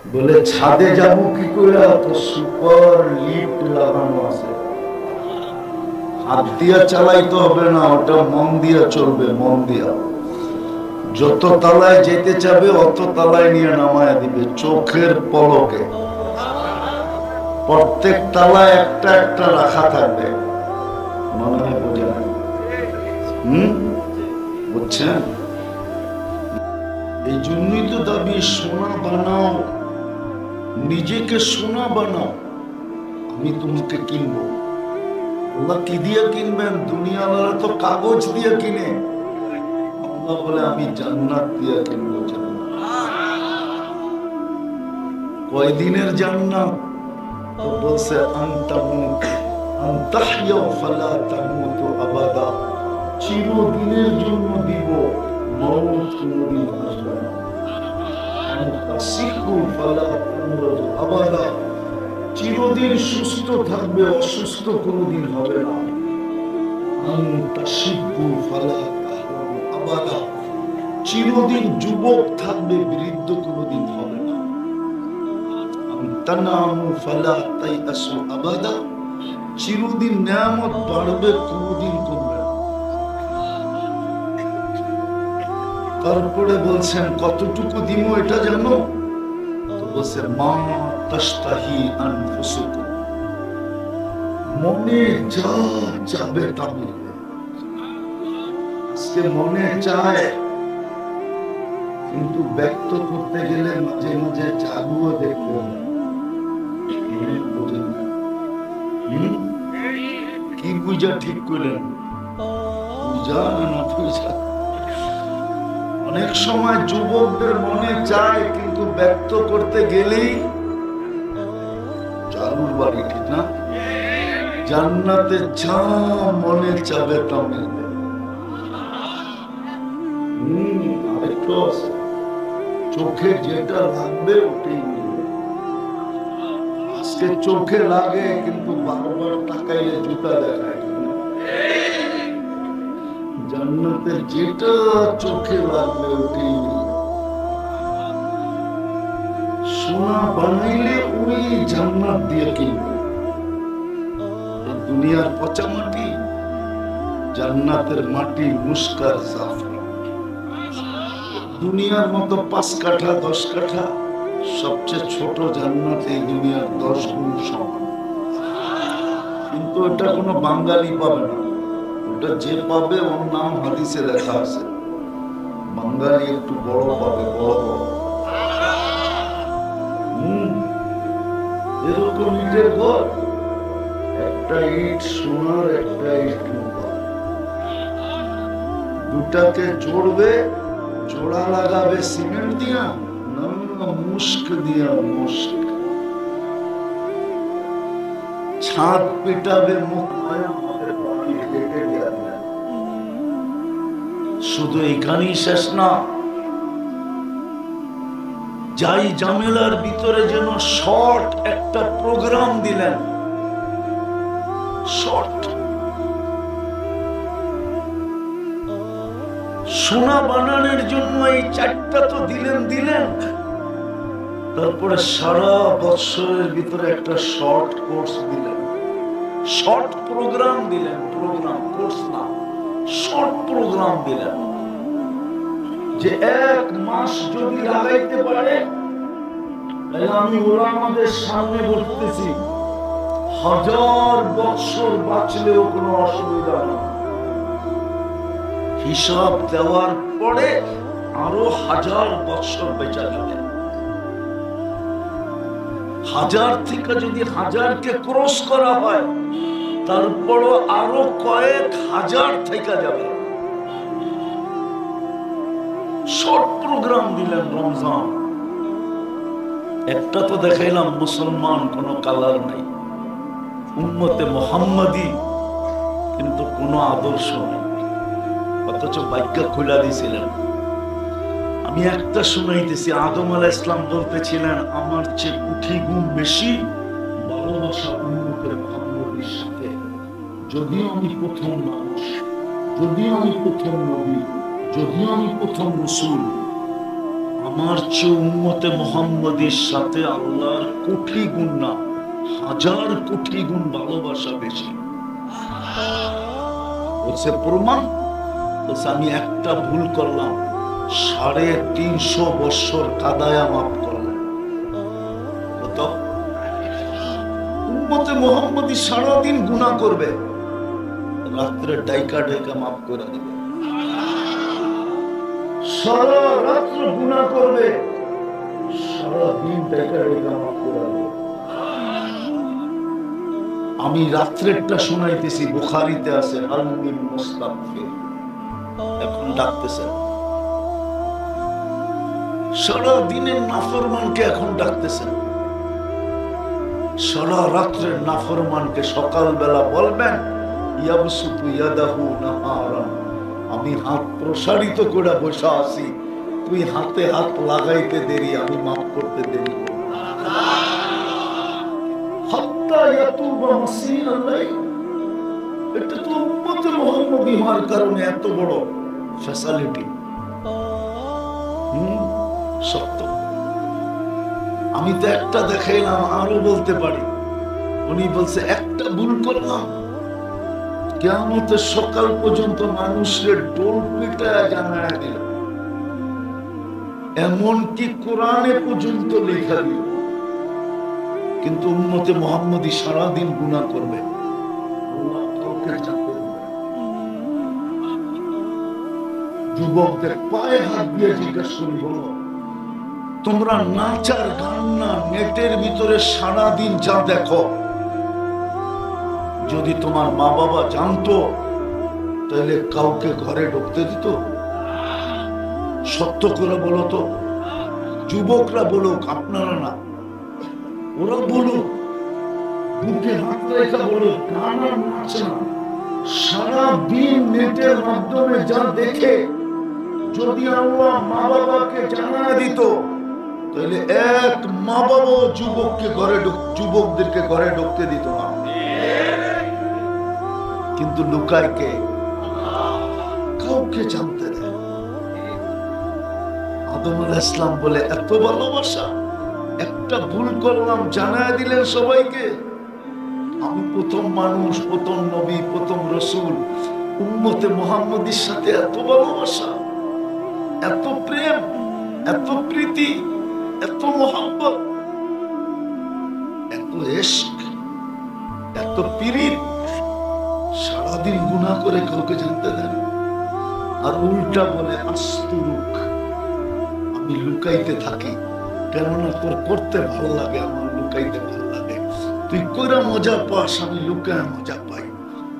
বলে ছাদে যাবো কি করে, তো সুপার লিফট লাগানো আছে, হাত দিয়া চালাইতে হবে না, ওটা মন দিয়া চলবে, মন দিয়া। যত তালায় যেতে চাবে অত তালায় নিয়ে নামায় দিবে চোখের পলকে। প্রত্যেক তালায় একটা একটা রাখা থাকবে। মনে হয় বোঝেন? বুঝছেন? এই জন্যই তো দাবি সোনা বানাও, নিজেকে সোনা বানাও, আমি তোমাকে কিনবো। আল্লাহ কি দিয়ে কিনবেন? দুনিয়াওয়ালা তো কাগজ দিয়ে কিনে, আল্লাহ বলে আমি জান্নাত দিয়ে কিনবো। কয়দিনের জান্নাত? তো বলছে চিরদিনের জন্য দিব, মওত কোনদিন আসবে না। চিরদিন সুস্থ থাকবে, অসুস্থ কোনদিন হবে না। চিরদিন যুবক থাকবে, বৃদ্ধ কোনদিন হবে না। চিরদিন নিয়ামত বাড়বে, কোনদিন কমবে না। তারপরে বলছেন কতটুকু দিব এটা জানো? তো বলছে মা তাশতাহি আনফুসুকুম, মনে যা চাবে তা মিলবে। আজকে মনে চায়, কিন্তু ব্যক্ত করতে গেলে মাঝে মাঝে চাগুও দেখতে হবে। কি পূজা ঠিক করলেন? পূজা না পূজা? অনেক সময় যুবকদের মনে চায়, কিন্তু ব্যক্ত করতে গেলেই চালুর বাড়ি, ঠিক না? জান্নাতে যা মনে চাবে তা মিলবে। আরেকটু আছে, চোখে যেটা লাগবে ওটাই মিলবে। আজকে চোখে লাগে, কিন্তু বারবার তাকাইলে জুতা দেখায়। জান্নাতে যেটা চোখে লাগবে ওটাই মিলবে। সোনা বানাইলে ওই জান্নাত দিয়ে কিনবে। দুনিয়ার পচা মাটি, জান্নাতের মাটি মুস্কার জাফরান। দুনিয়ার মতো 5 কাঠা 10 কাঠা, সবচেয়ে ছোট জান্নাত এই দুনিয়ার 10 গুণ সমান। কিন্তু এটা কোনো বাঙালি পাবে না, ওটা যে পাবে ওর নাম হাদিসে লেখা আছে। বাঙালি একটু বড় পাবে, বড় বড়। এরকম ইটের ঘর, একটা ইট সোনার, একটা ইট রূপার। দুটাকে জোড়বে, জোড়া লাগাবে সিমেন্ট দিয়া না মুস্ক দিয়া, মুস্ক। ছাদ পিটাবে মুখ। শুধু এখানেই শেষ না, যাই ঝামেলার ভিতরে যেন শর্ট একটা প্রোগ্রাম দিলেন। শর্ট সোনা বানানোর জন্য এই 4টা তো দিলেন। তারপরে সারা বছরের ভিতরে একটা শর্ট কোর্স দিলেন, শর্ট প্রোগ্রাম দিলেন। প্রোগ্রাম, কোর্স না, শর্ট প্রোগ্রাম দিলেন। যে 1 মাস যদি লাগাইতে পারে, তাহলে আমি ওলামাদের সামনে বলতেছি 1000 বছর বাঁচলেও কোনো অসুবিধা নেই। হিসাব দেওয়ার পরে আরো 1000 বছর বেঁচে যাবে। 1000 থেকে যদি 1000কে ক্রস করা হয়, তারপরও আরো কয়েক হাজার থেকে যাবে। শর্ট প্রোগ্রাম দিলেন রমজান। একটা তো দেখাইলাম মুসলমান, কোনো কালার নাই, উম্মতে মুহাম্মাদি, কিন্তু কোনো আদর্শ নেই, অথচ ভাগ্য খুলে দিয়েছিলেন। আমি একটা শুনাইতেছি, আদম আলাইহিস সালাম বলতেছিলেন আমার চেয়ে কোটি গুণ বেশি ভালোবাসা উম্মতে মুহাম্মাদের সাথে। যদিও আমি প্রথম মানুষ, যদিও আমি প্রথম নবী, যদিও আমি প্রথম রাসূল, আমার চেয়ে উম্মতে মুহাম্মদীর সাথে আল্লাহর কোটি গুণ না, 1000 কোটি গুণ ভালোবাসা বেশি। বলছে প্রমাণ, বলছে আমি একটা ভুল করলাম, 350 বছর কাদায়া মাফ করলেন। কত? উম্মতে মুহাম্মদী সারাদিন গুনাহ করবে, রাত্রে ডাইকা ডাইকা মাফ করে দিবে। সারা রাত্র গুনাহ করবে, সারাদিন ডাইকা ডাইকা মাফ করে দিবে। আমি রাত্রেরটা শোনাইতেছি, বুখারীতে আছে, আল-মিন মুস্তাগফির, এখন ডাকতেছেন। সারা দিনের নাফরমানকে এখন ডাকতেছেন, সারা রাত্রের নাফরমানকে সকালবেলা বলবেন ইয়াবসুতু ইয়াদাহু নাহারান, আমি হাত প্রসারিত করে বসে আছি, তুই হাতে হাত লাগাইতে দেরি, আমি মাফ করতে দেরি করব। হাত্তা ইয়াতুবা মাসিরাল্লাহ, এটা তো উম্মতে মুহাম্মদী হওয়ার কারণে এত বড় ফ্যাসিলিটি। সত্য। আমি তো একটা দেখাইলাম, আরো বলতে পারি। উনি বলছে একটা ভুল করলাম, কিয়ামতের সকাল পর্যন্ত মানুষের ডোল পিটায় জানায় দিল, এমনকি কোরআনে পর্যন্ত লেখা দিল। কিন্তু উম্মতে মুহাম্মদী সারাদিন গুনাহ করবে, আল্লাহ কাউকে জানতে দেবে না। যুবকদের পায়ে হাত দিয়ে জিজ্ঞেস করি, বলো তোমরা নাচার গান না নেটের ভিতরে সারাদিন যা দেখো, যদি তোমার মা বাবা জানতো তাহলে কাউকে ঘরে ঢুকতে দিত? সত্য করে বলো তো, যুবকরা বলুক, আপনারা না, ওরা বলুক, বুকে হাত রেখা বলুক, গান আর নাচ না, সারাদিন নেটের মাধ্যমে যা দেখে যদি আল্লাহ মা বাবাকে জানা দিত, তাহলে এক মা বাবা যুবকদেরকে ঘরে ঢুকতে দিত না। কিন্তু লুকায় কে? কাউকে জানতে দেয়। আদম আলাইহিস সালাম বলে এত ভালোবাসা, একটা ভুল করলাম জানায় দিলেন সবাইকে। আমি প্রথম মানুষ, প্রথম নবী, প্রথম রসুল, উম্মতে মুহাম্মদীর সাথে এত ভালোবাসা, এত প্রেম, এত প্রীতি, এত মোহাম্মত, এত ইশক, এত পীড়িত, সারাদিন গুনাহ করে কাউকে জানতে দেন। আর উল্টা বলে আস্তুরুক, আমি লুকাইতে থাকি, কেননা তোর করতে ভালো লাগে, আমার লুকাইতে ভালো লাগে। তুই কইরা মজা পাস, আমি লুকায় মজা পাই।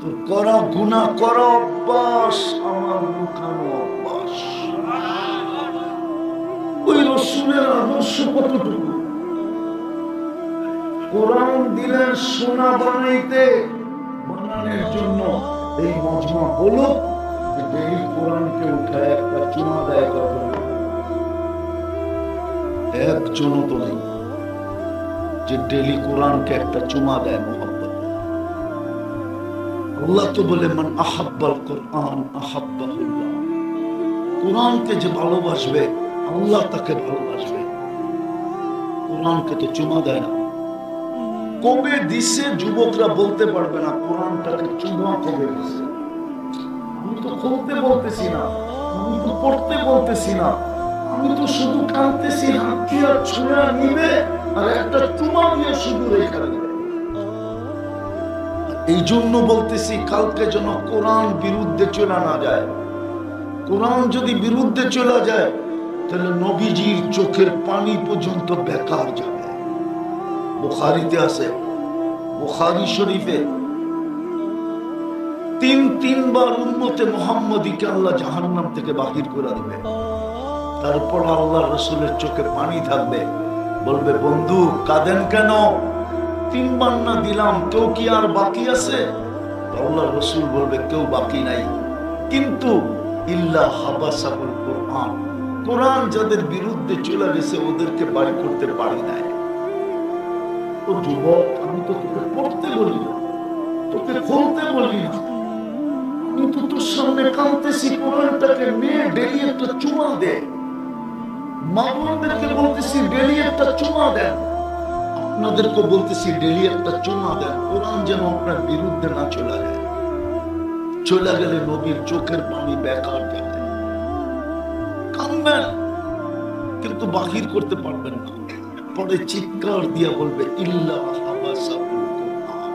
তোর করা গুনাহ করা অভ্যাস, আমার লুকানো অভ্যাস। ওই রাসূলের আদর্শ কতটুকু? কোরআন দিলেন সোনা বানানোর জন্য। এই মজমা বলো যে ডেইলি কোরআনকে উঠায় একটা চুমা দেয় কখন? একজনও তো নেই যে ডেইলি কোরআনকে একটা চুমা দেয় মোহাম্মত। আল্লাহ তো বলে মান আহাব্বাল কোরআন আহাব্বাহুল্লাহ, কোরআনকে যে ভালোবাসবে আল্লাহ তাকে ভালোবাসবে। কোরআনকে তো চুমা দেয় না। কবে দিছে যুবকরা বলতে পারবে না, কোরআনটাকে চুমা কবে দিছে। আমি তো খুলতে বলতেছি না, আমি তো পড়তে বলতেছি না, আমি তো শুধু কাঁদতেছি, হাত দিয়ে ছুঁড়া নিবে আর একটা চুমা দিয়ে শুধু রেখে দেবে। এই জন্য বলতেছি কালকে যেন কোরআন বিরুদ্ধে চলে না যায়। কোরআন যদি বিরুদ্ধে চলে যায় তাহলে নবীজির চোখের পানি পর্যন্ত বেকার যাবে। বুখারীতে আছে, বুখারী শরীফে তিনবার উম্মতে মুহাম্মদীকে আল্লাহ জাহান্নাম থেকে বাহির করে দেবে। তারপর আল্লাহ রাসূলের চোখে পানি থাকবে, বলবে বন্ধু কাঁদেন কেন? 3 বার না দিলাম, কেউ কি আর বাকি আছে? আল্লাহ রাসূল বলবে কেউ বাকি নাই, কিন্তু ইল্লা হাবাসাহুল কোরআন, কোরআন যাদের বিরুদ্ধে চলে গেছে ওদেরকে বাড়ি করতে পারি নাই। ও যুবক, আমি তো তোকে পড়তে বলি না, তোকে খুলতে বলি না, আমি তো তোর সামনে কাঁদতেছি, কোরআনটাকে নিয়ে ডেলি একটা চুমা দে, মা বোনদেরকে বলতেছি ডেলি একটা চুমা দেন, আপনাদেরকে বলতেছি ডেলি একটা চুমা দেন, কোরআন যেন আপনার বিরুদ্ধে না চলে যায়। চলে গেলে নবীর চোখের পানি বেকার যাবে। কাঁদবেন কিন্তু বাহির করতে পারবেন না, পরে চিৎকার দিয়া বলবে ইল্লা হাবাসাহুল কুরআন,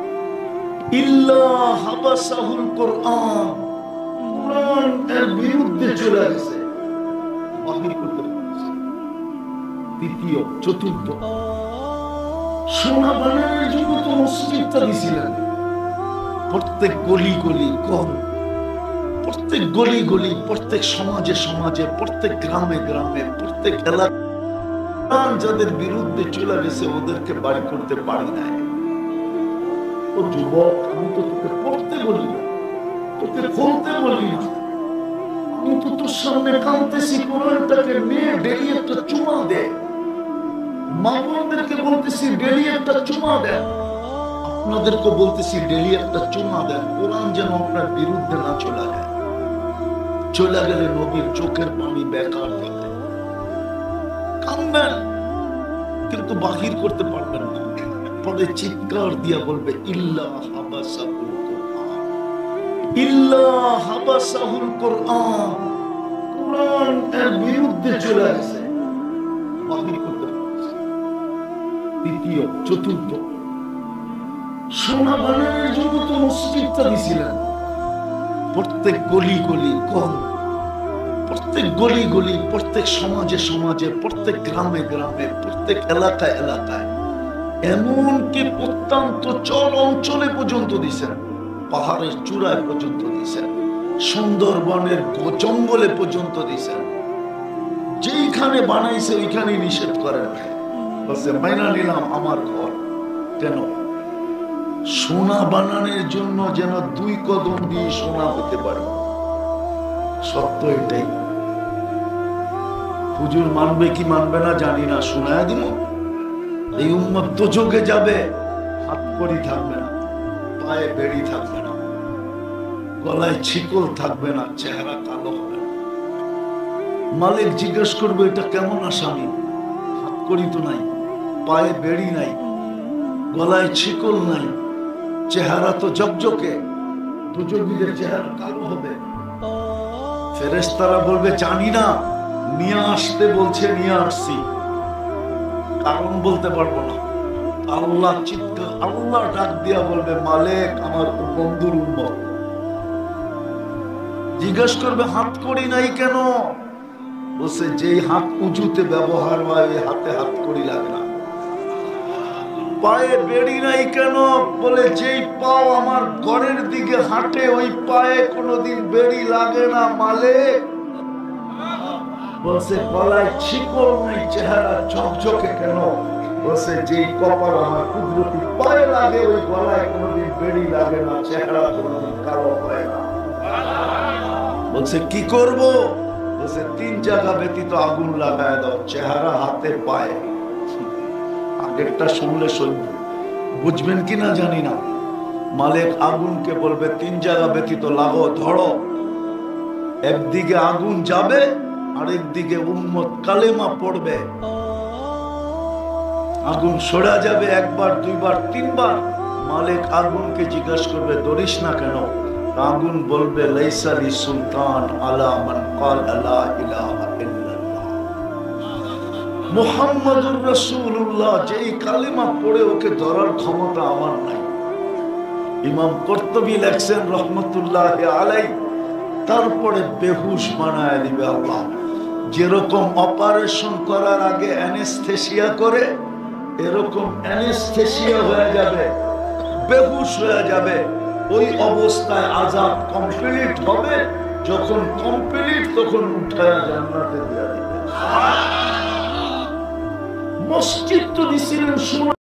ইল্লা হাবাসাহুল কুরআন, কুরআন এর বিরুদ্ধে চলে গেছে, বাহির করতে পারছে। তৃতীয়, চতুর্থ, সোনা বানানোর জন্য তো মসজিদটা দিছিলেন, প্রত্যেক গলি গলি কম, প্রত্যেক গলি গলি, প্রত্যেক সমাজে সমাজে, প্রত্যেক গ্রামে গ্রামে, প্রত্যেক এলাকা যাদের বিরুদ্ধে চলে গেছে ওদেরকে বাড়ি করতে পারি নাই। ও যুবক, আমি তো তোকে পড়তে বলি না, তোকে খুলতে বলি না, আমি তো তোর সামনে কাঁদতেছি, কোরআনটাকে নিয়ে ডেলি একটা চুমা দে। মা বোনদেরকে বলতেছি ডেলি একটা চুমা দেন, আপনাদেরকে বলতেছি ডেলি একটা চুমা দেন, কোরআন যেন আপনার বিরুদ্ধে না চলে যায়। চলে গেলে নবীর চোখের পানি বেকার যাবে। কাঁদবেন কিন্তু বাহির করতে পারবেন না, পরে চিৎকার দিয়া বলবে ইল্লা হাবাসাহুল কুরআন, ইল্লা হাবাসাহুল কুরআন, কুরআন এর বিরুদ্ধে চলে গেছে, বাহির করতে পারছে। তৃতীয়, চতুর্থ, সোনা বানানোর জন্য তো মসজিদটা দিছিলেন, প্রত্যেক গলি গলি কম, প্রত্যেক গলি গলি, প্রত্যেক সমাজে সমাজে, প্রত্যেক গ্রামে গ্রামে, প্রত্যেক এলাকায় এলাকায়, এমনকি প্রত্যন্ত চর অঞ্চলে পর্যন্ত দিছেন, পাহাড়ের চূড়ায় পর্যন্ত দিছেন, সুন্দরবনের জঙ্গলে পর্যন্ত দিছেন। যেইখানে বানাইছে ওইখানে নিষেধ করেন, বলছে মাইনা নিলাম আমার ঘর। কেন? সোনা বানানোর জন্য যেন 2 কদম দিয়ে সোনা হতে পারে। সত্য এটাই। হুজুর মানবে কি মানবে না জানি না, শোনায় দিব। এই উম্মত দোজখে যাবে, হাত কড়ি থাকবে না, পায়ে বেড়ি থাকবে না, গলায় ছিকল থাকবে না, চেহারা কালো হবে না। মালিক জিজ্ঞেস করবে এটা কেমন আসামি? হাত কড়ি তো নাই, পায়ে বেড়ি নাই, গলায় ছিকল নাই, চেহারা তো জকজকে, দোজখীদের চেহারা কালো হবে। ফেরেশতারা বলবে জানি না, নিয়ে আসতে বলছে, নিয়ে আসছি, কারণ বলতে পারবো না। আল্লাহ চিৎকার, আল্লাহ ডাক দিয়া বলবে মালিক আমার বন্ধুর উম্মত। জিজ্ঞেস করবে হাত করি নাই কেন? বলছে যেই হাত উঁচুতে ব্যবহার হয় ওই হাতে হাত করি লাগে না। পায়ে বেড়ি নাই কেন? বলে যেই পাও আমার ঘরের দিকে হাঁটে ওই পায়ে কোনোদিন বেড়ি লাগে না মালিক। বলছে গলায় ছিকল নাই, চেহারা ঝকঝকে কেন? বলছে যেই কপাল আমার কুদরতি পায়ে লাগে ওই গলায় কোনোদিন বেড়ি লাগে না, চেহারা কোনোদিন কালো হয় না। বলছে কি করব? বলছে 3 জায়গা ব্যতীত আগুন লাগায় দাও, চেহারা, হাতে, পায়ে। আগেরটা শুনলে বুঝবেন কিনা জানি না। মালিক আগুনকে বলবে 3 জায়গা ব্যতীত লাগো, ধরো। একদিকে আগুন যাবে, আরেকদিকে উম্মত কালেমা পড়বে। আগুন সরা যাবে 1 বার 2 বার 3 বার। মালিক আগুনকে জিজ্ঞাসা করবে ধরিস না কেন? আগুন বলবে লাইসা লি সুলতান আলা মান ক্বাল লা ইলাহা ইল্লাল্লাহ মুহাম্মাদুর রাসূলুল্লাহ, যেই কালেমা পড়ে ওকে ধরার ক্ষমতা আমার নাই। ইমাম কুরতুবী লেখছেন রহমাতুল্লাহি আলাইহি, তারপরে বেহুশ বানায় দিবে আল্লাহ। যেরকম অপারেশন করার আগে অ্যানেস্থেসিয়া করে, এরকম অ্যানেস্থেসিয়া হয়ে যাবে, বেহুশ হয়ে যাবে। ওই অবস্থায় আযাব কমপ্লিট হবে। যখন কমপ্লিট তখন উঠায়া জান্নাতে দিয়ে দিবে। মসজিদ তো দিছিলেন সোনা।